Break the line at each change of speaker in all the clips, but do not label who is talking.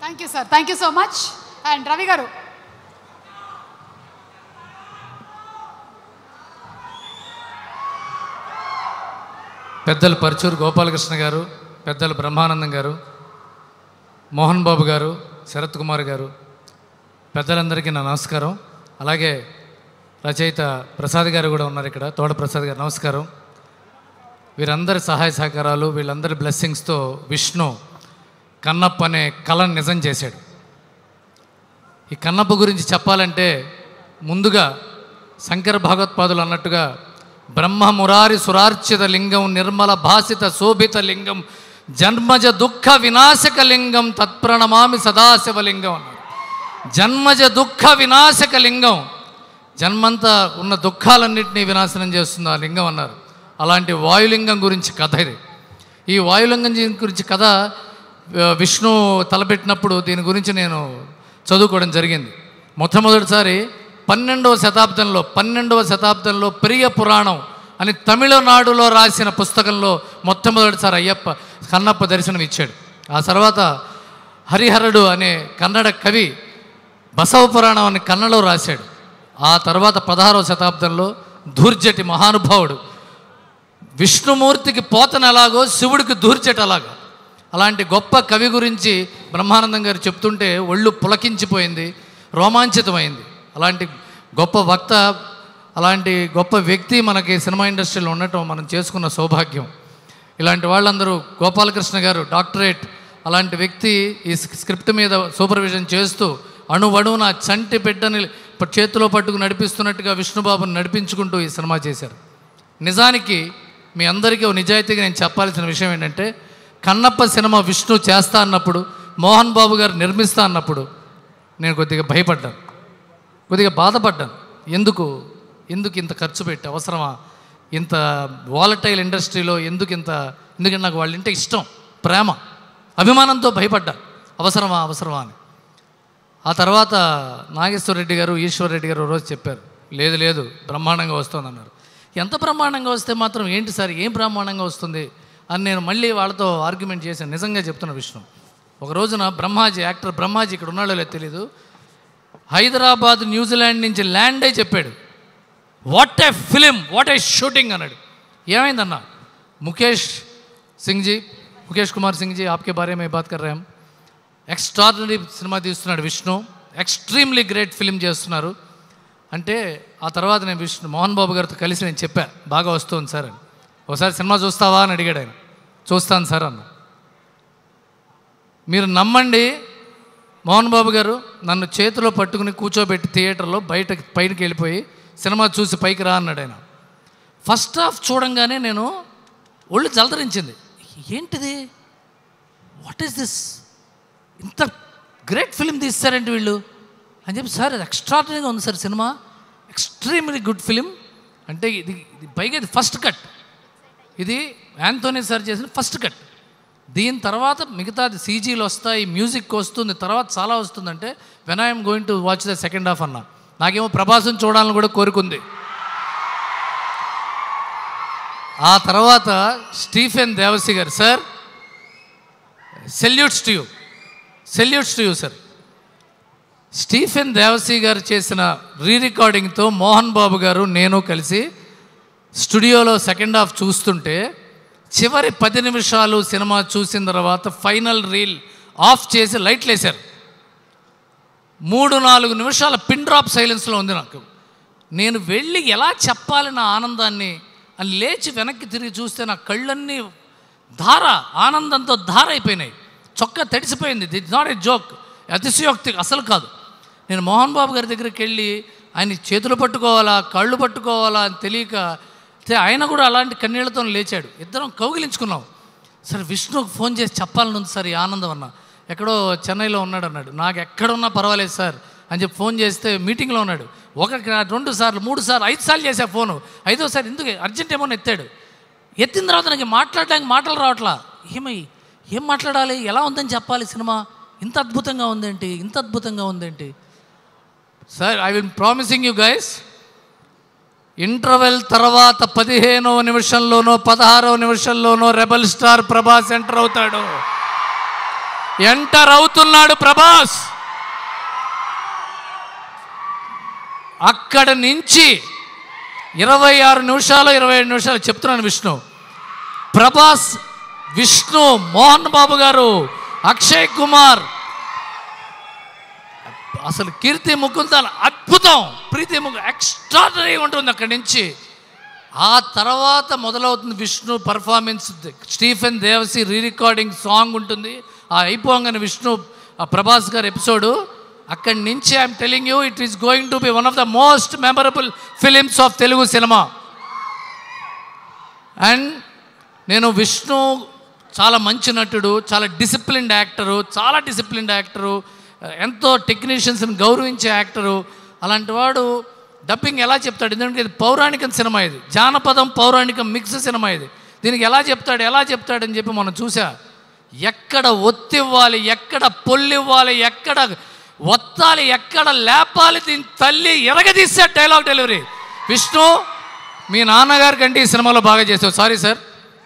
Thank you sir, thank you so much. And Ravi గారు.
పెద్దలు పరచూరు గోపాలకృష్ణ గారు, పెద్దలు బ్రహ్మానందం గారు, మోహన్ బాబు గారు, శరత్ కుమార్ గారు, పెద్దలందరికీ నా నమస్కారం. అలాగే రచయిత ప్రసాద్ గారు కూడా ఉన్నారు ఇక్కడ, తోట ప్రసాద్ గారు, నమస్కారం. వీరందరి సహాయ సహకారాలు, వీళ్ళందరి బ్లెస్సింగ్స్తో విష్ణు కన్నప్ప అనే కళను నిజం చేశాడు. ఈ కన్నప్ప గురించి చెప్పాలంటే ముందుగా శంకర భగవత్పాదులు అన్నట్టుగా బ్రహ్మ మురారి సురార్చిత లింగం, నిర్మల భాసిత శోభిత లింగం, జన్మజ దుఃఖ వినాశక లింగం, తత్ప్రణమామి సదాశివలింగం అన్నారు. జన్మజ దుఃఖ వినాశక లింగం, జన్మంతా ఉన్న దుఃఖాలన్నింటినీ వినాశనం చేస్తుంది ఆ లింగం అన్నారు. అలాంటి వాయులింగం గురించి కథ ఇది. ఈ వాయులింగం గురించి కథ విష్ణు తలపెట్టినప్పుడు దీని గురించి నేను చదువుకోవడం జరిగింది. మొట్టమొదటిసారి 12వ శతాబ్దంలో ప్రియ పురాణం అని తమిళనాడులో రాసిన పుస్తకంలో మొట్టమొదటిసారి కన్నప్ప దర్శనం ఇచ్చాడు. ఆ తర్వాత హరిహరుడు అనే కన్నడ కవి బసవ పురాణం అని కన్నడలో రాశాడు. ఆ తర్వాత 16వ శతాబ్దంలో ధూర్జటి మహానుభావుడు విష్ణుమూర్తికి పోతన ఎలాగో శివుడికి ధూర్జటి అలాగా, అలాంటి గొప్ప కవి గురించి బ్రహ్మానందం గారు చెప్తుంటే ఒళ్ళు పులకించిపోయింది, రోమాంచితమైంది. అలాంటి గొప్ప వక్త, అలాంటి గొప్ప వ్యక్తి మనకి సినిమా ఇండస్ట్రీలో ఉండటం మనం చేసుకున్న సౌభాగ్యం. ఇలాంటి వాళ్ళందరూ, గోపాలకృష్ణ గారు డాక్టరేట్, అలాంటి వ్యక్తి ఈ స్క్రిప్ట్ మీద సూపర్విజన్ చేస్తూ అణువణువున చంటి బిడ్డని చేతిలో పట్టుకు నడిపిస్తున్నట్టుగా విష్ణుబాబుని నడిపించుకుంటూ ఈ సినిమా చేశారు. నిజానికి మీ అందరికీ నిజాయితీగా నేను చెప్పాల్సిన విషయం ఏంటంటే, కన్నప్ప సినిమా విష్ణు చేస్తా అన్నప్పుడు, మోహన్ బాబు గారు నిర్మిస్తా అన్నప్పుడు నేను కొద్దిగా భయపడ్డాను, కొద్దిగా బాధపడ్డాను. ఎందుకు ఇంత ఖర్చు పెట్టి అవసరమా, ఇంత వాలటైల్ ఇండస్ట్రీలో ఎందుకంటే నాకు వాళ్ళంటే ఇష్టం, ప్రేమ, అభిమానంతో భయపడ్డా, అవసరమా అని. ఆ తర్వాత నాగేశ్వర రెడ్డి గారు, ఈశ్వర్ రెడ్డి గారు రోజు చెప్పారు, లేదు బ్రహ్మాండంగా వస్తుందన్నారు. ఎంత బ్రహ్మాండంగా వస్తే మాత్రం ఏంటి సార్, ఏం బ్రహ్మాండంగా వస్తుంది అని నేను మళ్ళీ వాళ్ళతో ఆర్గ్యుమెంట్ చేశాను. నిజంగా చెప్తున్న విషయం, ఒక రోజున యాక్టర్ బ్రహ్మాజీ ఇక్కడ ఉన్నాడో లేదు తెలీదు, హైదరాబాద్ న్యూజిలాండ్ నుంచి ల్యాండ్ అయి చెప్పాడు, what a film, what a shooting అన్నాడు. ఏమైందన్న, ముఖేష్ కుమార్ సింగ్ జీ ఆప్కే బారే మే బాత్ కర్ రహే హం, ఎక్స్ట్రాడినరీ సినిమా తీస్తున్నాడు విష్ణు, ఎక్స్ట్రీమ్లీ గ్రేట్ ఫిలిం చేస్తున్నారు అంటే. ఆ తర్వాత నేను మోహన్ బాబు గారితో కలిసి నేను చెప్పా, బాగా వస్తుంది సార్ అని. ఒకసారి సినిమా చూస్తావా అని అడిగాడు ఆయన. చూస్తాను సార్ అన్న. మీరు నమ్మండి, మోహన్ బాబు గారు నన్ను చేతిలో పట్టుకుని కూర్చోబెట్టి థియేటర్లో పైకి వెళ్ళిపోయి సినిమా చూసి పైకి రా అన్నాడు ఆయన. ఫస్ట్ హాఫ్ చూడంగానే నేను ఒళ్ళు జలదరించింది, ఏంటిది, వాట్ ఈస్ దిస్, ఇంత గ్రేట్ ఫిలిం తీస్తారంటే వీళ్ళు అని చెప్పి. సార్ అది ఎక్స్ట్రాడినరీగా ఉంది sir cinema, extremely good film అంటే. ఇది పైగా ఇది ఫస్ట్ కట్, ఇది యాంథోనీ సార్ చేసిన ఫస్ట్ కట్. దీని తర్వాత మిగతాది సీజీలు వస్తాయి, మ్యూజిక్ వస్తుంది, తర్వాత చాలా వస్తుందంటే when I'm going to watch the second half అన్నా. నాకేమో ప్రభాసం చూడాలని కూడా కోరుకుంది. ఆ తర్వాత స్టీఫెన్ దేవసి గారు, sir salutes to you sir. Stephen Devassy గారు చేసిన రికార్డింగ్తో మోహన్ బాబు గారు నేను కలిసి స్టూడియోలో సెకండ్ హాఫ్ చూస్తుంటే, చివరి 10 నిమిషాలు సినిమా చూసిన తర్వాత ఫైనల్ రీల్ ఆఫ్ చేసి లైట్లు వేశారు. 3-4 నిమిషాల పిన్ డ్రాప్ సైలెన్స్లో ఉంది నాకు. నేను వెళ్ళి ఎలా చెప్పాలి నా ఆనందాన్ని అని లేచి వెనక్కి తిరిగి చూస్తే నా కళ్ళన్నీ ఆనందంతో ధార అయిపోయినాయి, చొక్కా తడిసిపోయింది. దిట్ నాట్ ఏ జోక్, అతిశయోక్తి అసలు కాదు. నేను మోహన్ బాబు గారి దగ్గరికి వెళ్ళి ఆయన చేతులు పట్టుకోవాలా, కళ్ళు పట్టుకోవాలా అని తెలియక, ఆయన కూడా అలాంటి కన్నీళ్లతో లేచాడు. ఇద్దరం కౌగిలించుకున్నాం. సార్ విష్ణుకు ఫోన్ చేసి చెప్పాలని ఉంది సార్ ఈ ఆనందం అన్న, ఎక్కడో చెన్నైలో ఉన్నాడు అన్నాడు. నాకు ఎక్కడున్నా పర్వాలేదు సార్ అని చెప్పి ఫోన్ చేస్తే మీటింగ్లో ఉన్నాడు. 2 సార్లు 3 సార్లు 5 సార్లు చేశా ఫోను. 5వసారి ఎందుకు అర్జెంట్ ఏమో ఎత్తాడు. ఎత్తిన తర్వాత నాకు మాట్లాడడానికి మాటలు రావట్లా. ఏం మాట్లాడాలి, ఎలా ఉందని చెప్పాలి, సినిమా ఇంత అద్భుతంగా ఉందేంటి sir. I will promising you guys, interval తర్వాత 15వ నిమిషంలోనో 16వ నిమిషంలోనో రెబల్ స్టార్ ప్రభాస్ ఎంటర్ అవుతాడు. ఎంటర్ అవుతున్నాడు ప్రభాస్. అక్కడ నుంచి 26 నిమిషాలు 27 నిమిషాలు చెప్తున్నాను. ప్రభాస్, విష్ణు, మోహన్ బాబు గారు, అక్షయ్ కుమార్, అసలు కీర్తి ముకుందన్ అద్భుతం, ప్రీతి ముకుందన్ ఎక్స్ట్రాడనరీ ఉంటుంది. అక్కడి నుంచి ఆ తర్వాత మొదలవుతుంది Vishnu performance. Stephen Devassy re recording song ఉంటుంది. ఆ అయిపోగానే విష్ణు ప్రభాస్ గారి ఎపిసోడు. అక్కడి నుంచి I'm telling you, it is going to be one of the most memorable films of Telugu cinema. And నేను విష్ణు చాలా మంచి నటుడు, చాలా డిసిప్లిన్డ్ యాక్టరు, ఎంతో టెక్నీషియన్స్ని గౌరవించే యాక్టరు. అలాంటి వాడు డబ్బింగ్ ఎలా చెప్తాడు? ఎందుకంటే ఇది పౌరాణిక సినిమా, ఇది జానపదం పౌరాణికం మిక్స్ సినిమా. ఇది దీనికి ఎలా చెప్తాడని చెప్పి మనం చూసా. ఎక్కడ ఒత్తివ్వాలి, ఎక్కడ పొల్లివ్వాలి, ఎక్కడ ఒత్తాలి, ఎక్కడ లేపాలి, దీని తల్లి ఎరగదీశాడు డైలాగ్ డెలివరీ. విష్ణు, మీ నాన్నగారి కంటే ఈ సినిమాలో బాగా చేసావు. సారీ సార్,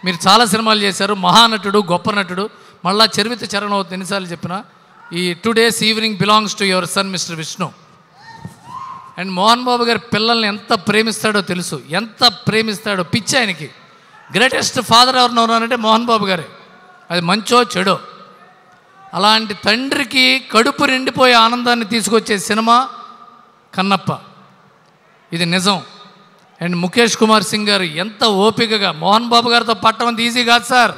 మీరు చాలా సినిమాలు చేశారు, మహానటుడు, గొప్ప నటుడు. మళ్ళా చరిత్ర చరణం అవుతుంది ఎన్నిసార్లు చెప్పినా. ఈ today's evening belongs to your son mister Vishnu. And Mohan Babu గారి పిల్లల్ని ఎంత ప్రేమిస్తాడో తెలుసు, ఎంత ప్రేమిస్తాడో, పిచ్చి ఆయనకి. గ్రేటెస్ట్ ఫాదర్ ఎవరున్నారంటే మోహన్ బాబు గారే, అది మంచో చెడో. అలాంటి తండ్రికి కడుపు నిండిపోయే ఆనందాన్ని తీసుకొచ్చే సినిమా కన్నప్ప, ఇది నిజం. అండ్ ముఖేష్ కుమార్ సింగ్ గారు ఎంత ఓపికగా, మోహన్ బాబు గారితో పట్టడం అంత ఈజీ కాదు సార్.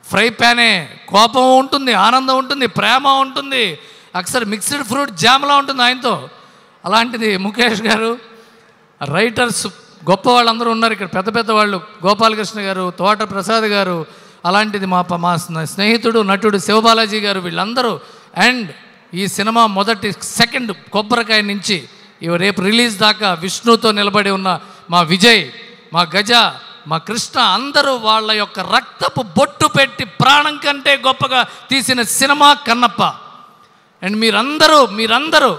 ఫ్రై ప్యానే, కోపం ఉంటుంది, ఆనందం ఉంటుంది, ప్రేమ ఉంటుంది, అక్సర్ మిక్స్డ్ ఫ్రూట్ జామ్లా ఉంటుంది ఆయనతో. అలాంటిది ముఖేష్ గారు, రైటర్స్ గొప్ప వాళ్ళందరూ ఉన్నారు ఇక్కడ, పెద్ద పెద్ద వాళ్ళు, గోపాలకృష్ణ గారు, తోట ప్రసాద్ గారు, అలాంటిది మా స్నేహితుడు నటుడు శివబాలాజీ గారు, వీళ్ళందరూ. అండ్ ఈ సినిమా మొదటి సెకండ్ కొబ్బరికాయ నుంచి రేపు రిలీజ్ దాకా విష్ణుతో నిలబడి ఉన్న మా విజయ్, మా గజ, మా కృష్ణ, అందరూ వాళ్ళ యొక్క రక్తపు బొట్టు పెట్టి ప్రాణం కంటే గొప్పగా తీసిన సినిమా కన్నప్ప. అండ్ మీరందరూ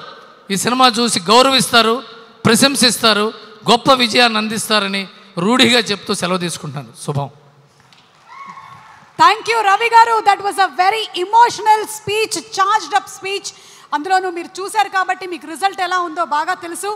ఈ సినిమా చూసి గౌరవిస్తారు, ప్రశంసిస్తారు, గొప్ప విజయాన్ని అందిస్తారని రూఢిగా చెప్తూ సెలవు తీసుకుంటాను. శుభం.
థ్యాంక్ యూ రవి గారు. That was a very emotional speech, charged up speech. అందులోనూ మీరు చూశారు కాబట్టి మీకు రిజల్ట్ ఎలా ఉందో బాగా తెలుసు.